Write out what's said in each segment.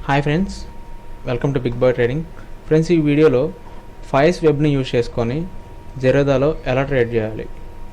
Hi friends, welcome to big boy trading. Friends, ఈ వీడియోలో ఫాయిస్ వెబ్ని use చేసుకొని జెరోదాలో ఎలా ట్రేడ్ చేయాలి,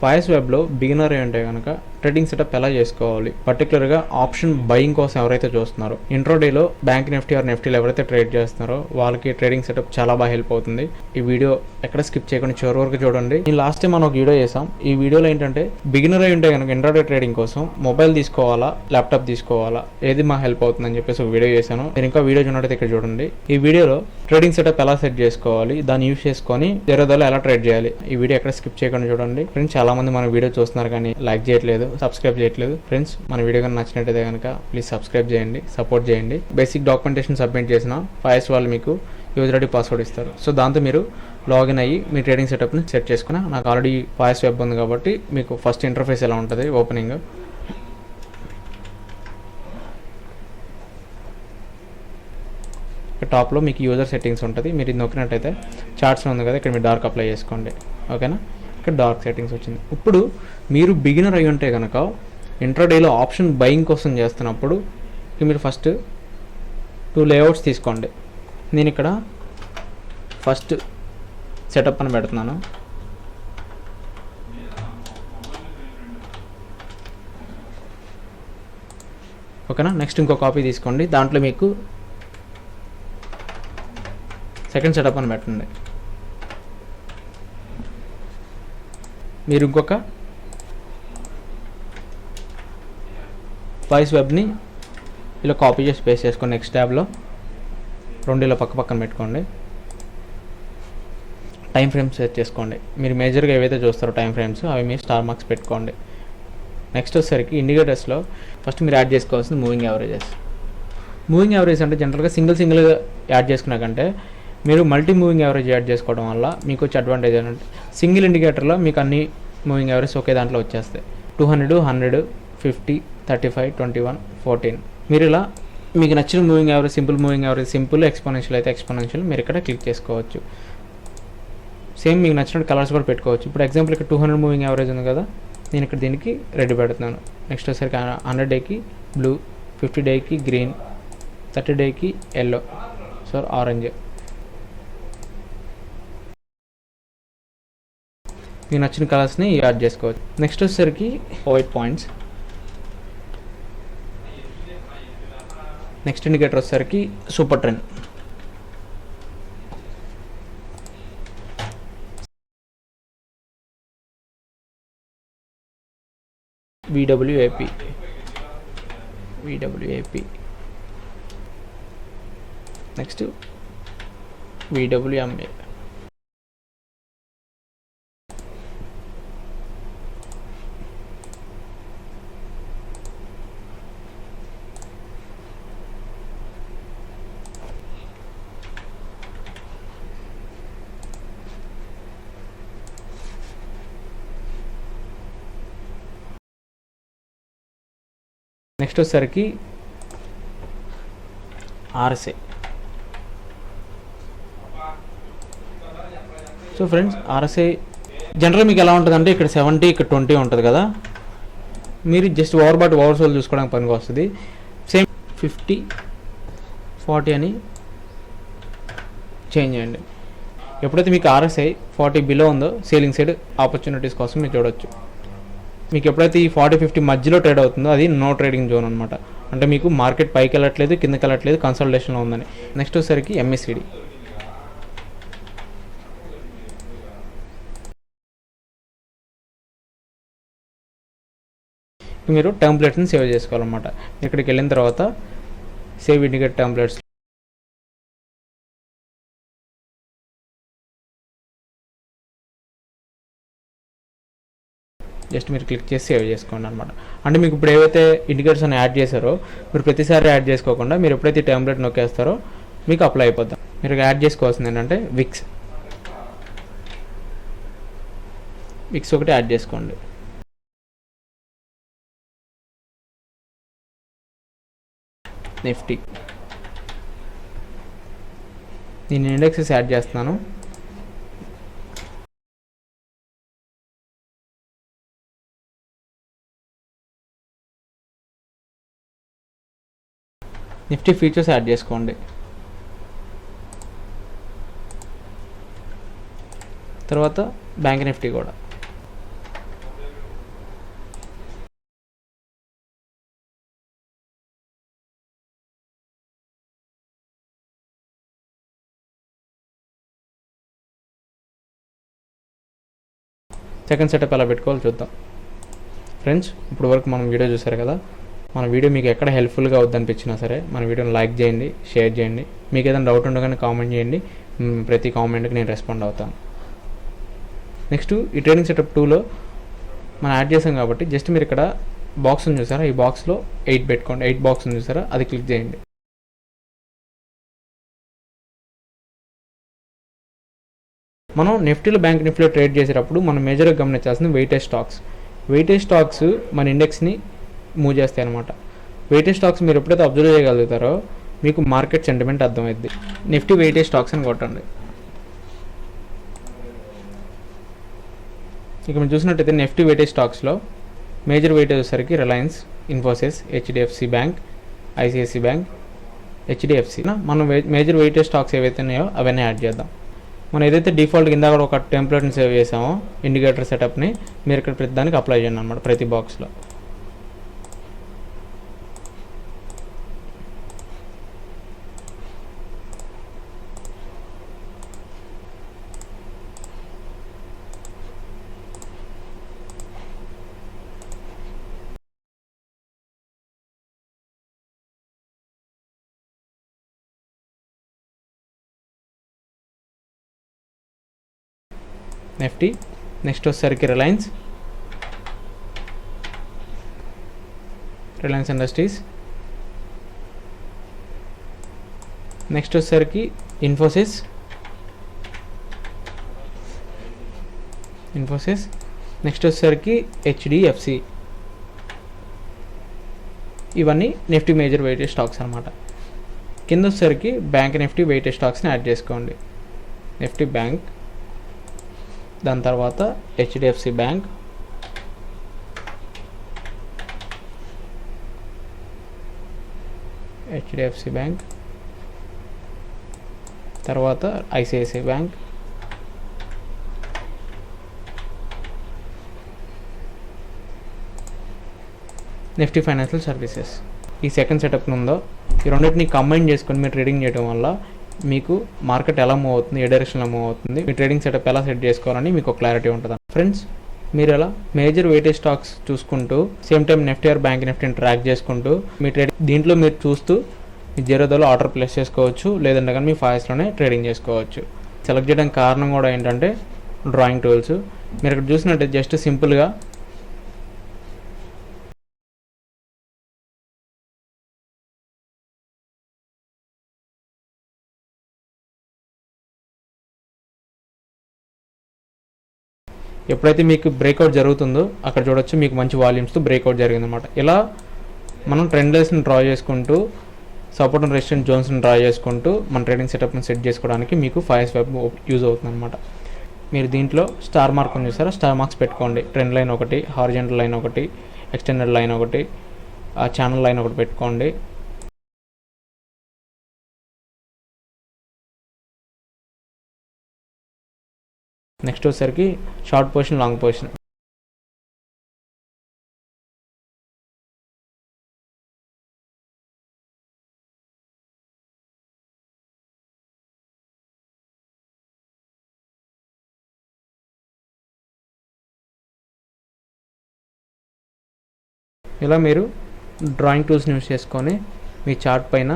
ఫాయిస్ వెబ్లో బిగినర్ అంటే కనుక ట్రేడింగ్ సెటప్ ఎలా చేసుకోవాలి, పర్టికులర్గా ఆప్షన్ బయింగ్ కోసం ఎవరైతే చూస్తున్నారో ఇంట్రోడేలో బ్యాంక్ నిఫ్టీ ఆర్ నిఫ్టీలో ఎవరైతే ట్రేడ్ చేస్తున్నారో వాళ్ళకి ట్రేడింగ్ సెటప్ చాలా బాగా హెల్ప్ అవుతుంది. ఈ వీడియో ఎక్కడ స్కిప్ చేయకుండా చివరి వరకు చూడండి. ఈ లాస్ట్ టైం మనం ఒక వీడియో చేసాం. ఈ వీడియోలో ఏంటంటే బిగినర్ అయి ఉంటే కనుక ఇంట్రాడే ట్రేడింగ్ కోసం మొబైల్ తీసుకోవాలా ల్యాప్టాప్ తీసుకోవాలా, ఏది మా హెల్ప్ అవుతుందని చెప్పేసి ఒక వీడియో చేశాను. నేను ఇంకా వీడియో చూడటం ఇక్కడ చూడండి. ఈ వీడియోలో ట్రేడింగ్ సెటప్ ఎలా సెట్ చేసుకోవాలి, దాన్ని యూజ్ చేసుకొని జెరోదాలో ఎలా ట్రేడ్ చేయాలి, ఈ వీడియో ఎక్కడ స్కిప్ చేయకుండా చూడండి. ఫ్రెండ్స్, చాలా మంది మన వీడియో చూస్తున్నారు కానీ లైక్ చేయట్లేదు, సబ్స్క్రైబ్ చేయట్లేదు. ఫ్రెండ్స్, మన వీడియో కానీ నచ్చినట్టయితే కనుక ప్లీజ్ సబ్స్క్రైబ్ చేయండి, సపోర్ట్ చేయండి. బేసిక్ డాక్యుమెంటేషన్ సబ్మిట్ చేసిన ఫాయిస్ వాళ్ళు మీకు యూజర్ ఐడి పాస్వర్డ్ ఇస్తారు. సో దాంతో మీరు లాగిన్ అయ్యి మీ ట్రేడింగ్ సెటప్ని సెట్ చేసుకుని, నాకు ఆల్రెడీ ఫాయిస్ వెబ్ ఉంది కాబట్టి మీకు ఫస్ట్ ఇంటర్ఫేస్ ఎలా ఉంటుంది ఓపెనింగ్. టాప్లో మీకు యూజర్ సెట్టింగ్స్ ఉంటుంది. మీరు ఇది నొక్కినట్టయితే చార్ట్స్ ఉంది కదా, ఇక్కడ మీరు డార్క్ అప్లై చేసుకోండి. ఓకేనా, ఇక్కడ డార్క్ సెట్టింగ్స్ వచ్చింది. ఇప్పుడు మీరు బిగినర్ అయి ఉంటే కనుక ఇంట్రాడేలో ఆప్షన్ బయింగ్ కోసం చేస్తున్నప్పుడు మీరు ఫస్ట్ 2 లేఅవుట్స్ తీసుకోండి. నేను ఇక్కడ ఫస్ట్ సెటప్ అని పెడుతున్నాను. ఓకేనా, నెక్స్ట్ ఇంకో కాపీ తీసుకోండి. దాంట్లో మీకు సెకండ్ సెటప్ అని పెట్టండి. మీరు ఇంకొక ఫాయిస్ వెబ్ని ఇలా కాపీ చేసి పేస్ట్ చేసుకోండి. నెక్స్ట్ ట్యాబ్లో 2 ఇలా పక్క పక్కన పెట్టుకోండి. టైం ఫ్రేమ్స్ సెట్ చేసుకోండి. మీరు మేజర్గా ఏవైతే చూస్తారో టైం ఫ్రేమ్స్ అవి మీ స్టార్ మార్క్స్ పెట్టుకోండి. నెక్స్ట్ వచ్చేసరికి ఇండికేటర్స్లో ఫస్ట్ మీరు యాడ్ చేసుకోవాల్సింది మూవింగ్ యావరేజెస్. మూవింగ్ యావరేజ్ అంటే జనరల్గా సింగిల్గా యాడ్ చేసుకున్నా కంటే మీరు మల్టీ మూవింగ్ యావరేజ్ యాడ్ చేసుకోవడం వల్ల మీకు వచ్చే అడ్వాంటేజ్ ఏంటంటే సింగిల్ ఇండికేటర్లో మీకు అన్ని మూవింగ్ యావరేజ్ ఒకే దాంట్లో వచ్చేస్తాయి. 200, 100, 50, 35, 21, 14. మీరు ఇలా మీకు నచ్చిన moving average, simple moving average simple, exponential అయితే ఎక్స్పోనెన్షియల్ మీరు ఇక్కడ క్లిక్ చేసుకోవచ్చు. సేమ్ మీకు నచ్చినట్టు కలర్స్ కూడా పెట్టుకోవచ్చు. ఇప్పుడు ఎగ్జాంపుల్ ఇక్కడ 200 మూవింగ్ యావరేజ్ ఉంది కదా, నేను ఇక్కడ దీనికి రెడ్ పెడుతున్నాను. నెక్స్ట్ వచ్చేసరికి 100 డేకి బ్లూ, 50 డేకి గ్రీన్, 30 డేకి ఎల్లో, సో ఆరెంజ్. మీకు నచ్చిన కలర్స్ని యాడ్ చేసుకోవచ్చు. నెక్స్ట్ వచ్చేసరికి వైట్ పాయింట్స్. నెక్స్ట్ ఇండికేటర్ వచ్చేసరికి సూపర్ ట్రెండ్. విడబ్ల్యూఏపి. నెక్స్ట్ విడబ్ల్యూఎంఏ. నెక్స్ట్ వచ్చేసరికి RSI. So friends, RSI general మీకు ఎలా ఉంటుంది అంటే ఇక్కడ 70, ఇక్కడ 20 ఉంటుంది కదా, మీరు జస్ట్ ఓవర్సోల్ చూసుకోవడానికి పనికి వస్తుంది. సేమ్ 50, 40 అని చేంజ్ చేయండి. ఎప్పుడైతే మీకు ఆర్ఎస్ఐ 40 బిలో ఉందో సేలింగ్ సైడ్ ఆపర్చునిటీస్ కోసం మీరు చూడొచ్చు. మీకు ఎప్పుడైతే ఈ 40-50 మధ్యలో ట్రేడ్ అవుతుందో అది నో ట్రేడింగ్ జోన్ అనమాట. అంటే మీకు మార్కెట్ పైకి వెళ్ళట్లేదు, కిందకి వెళ్ళట్లేదు, కన్సల్టేషన్లో ఉందని. నెక్స్ట్ వచ్చేసరికి ఎంఎస్సిడి. మీరు టెంప్లెట్స్ని సేవ్ చేసుకోవాలన్నమాట. ఇక్కడికి వెళ్ళిన తర్వాత సేవ్ ఇండికేట్ టెంప్లెట్స్ జస్ట్ మీరు క్లిక్ చేసి సేవ్ చేసుకోండి అనమాట. అంటే మీకు ఇప్పుడు ఏవైతే ఇండికేటర్స్ అని యాడ్ చేశారో మీరు ప్రతిసారి యాడ్ చేసుకోకుండా మీరు ఎప్పుడైతే టెంప్లెట్ నొక్కేస్తారో మీకు అప్లై అయిపోద్దాం. మీరు యాడ్ చేసుకోవాల్సింది ఏంటంటే విక్స్ ఒకటి యాడ్ చేసుకోండి. నిఫ్టీ నేను ఇండెక్సెస్ యాడ్ చేస్తున్నాను. నిఫ్టీ ఫీచర్స్ యాడ్ చేసుకోండి. తర్వాత బ్యాంక్ నిఫ్టీ కూడా. సెకండ్ సెటప్ ఎలా పెట్టుకోవాలో చూద్దాం. ఫ్రెండ్స్, ఇప్పుడు వరకు మనం వీడియో చూసారు కదా. మన వీడియో మీకు ఎక్కడ హెల్ప్ఫుల్గా అవుద్దనిపించినా సరే మన వీడియోని లైక్ చేయండి, షేర్ చేయండి. మీకు ఏదైనా డౌట్ ఉండగానే కామెంట్ చేయండి. ప్రతి కామెంట్కి నేను రెస్పాండ్ అవుతాను. నెక్స్ట్ ఈ ట్రేడింగ్ సెటప్ 2లో మనం యాడ్ చేసాం కాబట్టి జస్ట్ మీరు ఇక్కడ బాక్స్ ఉంది చూసారా, ఈ బాక్స్లో 8 పెట్టుకోండి. 8 బాక్స్ ఉంది చూసారా, అది క్లిక్ చేయండి. మనం నిఫ్టీలో బ్యాంక్ నిఫ్టీలో ట్రేడ్ చేసేటప్పుడు మనం మేజర్గా గమనించాల్సింది వెయిటేజ్ స్టాక్స్. వెయిటేజ్ స్టాక్స్ మన ఇండెక్స్ని మూవ్ చేస్తాయి అనమాట. వెయిటేజ్ స్టాక్స్ మీరు ఎప్పుడైతే అబ్జర్వ్ చేయగలుగుతారో మీకు మార్కెట్ సెంటిమెంట్ అర్థమైద్ది. నిఫ్టీ వెయిటేజ్ స్టాక్స్ అని కొట్టండి. ఇక మీరు చూసినట్టయితే నిఫ్టీ వెయిటేజ్ స్టాక్స్లో మేజర్ వెయిటేజ్ వచ్చేసరికి రిలయన్స్, ఇన్ఫోసిస్, హెచ్డిఎఫ్సి బ్యాంక్, ఐసిఐసి బ్యాంక్, హెచ్డిఎఫ్సి. మనం మేజర్ వెయిటేజ్ స్టాక్స్ ఏవైతే ఉన్నాయో అవన్నీ యాడ్ చేద్దాం. మనం ఏదైతే డిఫాల్ట్ కింద కూడా ఒక టెంప్లెట్ని సేవ్ చేసామో ఇండికేటర్ సెటప్ని మీరు ఇక్కడ ప్రతి దానికి అప్లై చేయండి అనమాట, ప్రతి బాక్స్లో. నిఫ్టీ నెక్స్ట్ వచ్చేసరికి రిలయన్స్ ఇండస్ట్రీస్. నెక్స్ట్ వచ్చేసరికి ఇన్ఫోసిస్. నెక్స్ట్ వచ్చేసరికి హెచ్డిఎఫ్సి. ఇవన్నీ నిఫ్టీ మేజర్ వెయిటేజ్ స్టాక్స్ అనమాట. కింద వచ్చేసరికి బ్యాంక్ నిఫ్టీ వెయిటేజ్ స్టాక్స్ని యాడ్ చేసుకోండి. నిఫ్టీ బ్యాంక్, దాని తర్వాత హెచ్డిఎఫ్సి బ్యాంక్, తర్వాత ICICI bank, Nifty financial services. ఈ సెకండ్ సెటప్ ఉందో ఈ రెండింటిని కంబైన్ చేసుకొని మీరు ట్రేడింగ్ చేయడం వల్ల మీకు మార్కెట్ ఎలా మూవ్ అవుతుంది, ఏ డైరెక్షన్లో మూవ్ అవుతుంది, మీ ట్రేడింగ్ సెటప్ ఎలా సెట్ చేసుకోవాలని మీకు క్లారిటీ ఉంటుంది. ఫ్రెండ్స్, మీరు ఎలా మేజర్ వెయిటేజ్ స్టాక్స్ చూసుకుంటూ same time Nifty or bank నిఫ్టీని ట్రాక్ చేసుకుంటూ మీ దీంట్లో మీరు చూస్తూ మీ జీరోదాలో ఆర్డర్ ప్లేస్ చేసుకోవచ్చు, లేదంటే కానీ మీ ఫాయిస్లోనే ట్రేడింగ్ చేసుకోవచ్చు. సెలెక్ట్ చేయడానికి కారణం కూడా ఏంటంటే డ్రాయింగ్ టూల్స్. మీరు ఇక్కడ చూసినట్టు జస్ట్ సింపుల్గా ఎప్పుడైతే మీకు బ్రేక్అవుట్ జరుగుతుందో అక్కడ చూడొచ్చు మీకు మంచి వాల్యూమ్స్తో బ్రేక్అవుట్ జరిగిందన్నమాట. ఇలా మనం ట్రెండ్ లైన్స్ని డ్రా చేసుకుంటూ సపోర్ట్ అండ్ రెసిస్టెన్స్ జోన్స్ని డ్రా చేసుకుంటూ మన ట్రేడింగ్ సెటప్ని సెట్ చేసుకోవడానికి మీకు ఫాయిస్ వెబ్ యూజ్ అవుతుంది అనమాట. మీరు దీంట్లో స్టార్ మార్క్ ఉంది చూసారా, స్టార్ మార్క్స్ పెట్టుకోండి. ట్రెండ్ లైన్ ఒకటి, హారిజెంటల్ లైన్ ఒకటి, ఎక్స్టెండెడ్ లైన్ ఒకటి, ఛానల్ లైన్ ఒకటి పెట్టుకోండి. నెక్స్ట్ వచ్చేసరికి షార్ట్ పొజిషన్, లాంగ్ పొజిషన్. ఇలా మీరు డ్రాయింగ్ టూల్స్ని యూస్ చేసుకొని మీ చార్ట్ పైన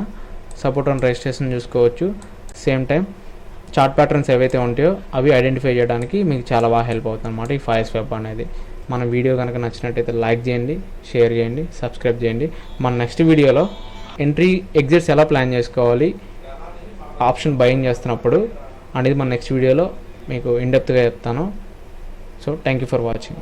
సపోర్ట్ అండ్ రెసిస్టెన్స్ చూసుకోవచ్చు. సేమ్ టైం చార్ట్ ప్యాటర్న్స్ ఏవైతే ఉంటాయో అవి ఐడెంటిఫై చేయడానికి మీకు చాలా బాగా హెల్ప్ అవుతుంది అనమాట ఈ ఫాయిస్ వెబ్ అనేది. మన వీడియో కనుక నచ్చినట్టయితే లైక్ చేయండి, షేర్ చేయండి, సబ్స్క్రైబ్ చేయండి. మన నెక్స్ట్ వీడియోలో ఎంట్రీ ఎగ్జిట్స్ ఎలా ప్లాన్ చేసుకోవాలి ఆప్షన్ బయింగ్ చేస్తున్నప్పుడు అనేది మన నెక్స్ట్ వీడియోలో మీకు ఇన్డెప్త్గా చెప్తాను. So thank you for watching.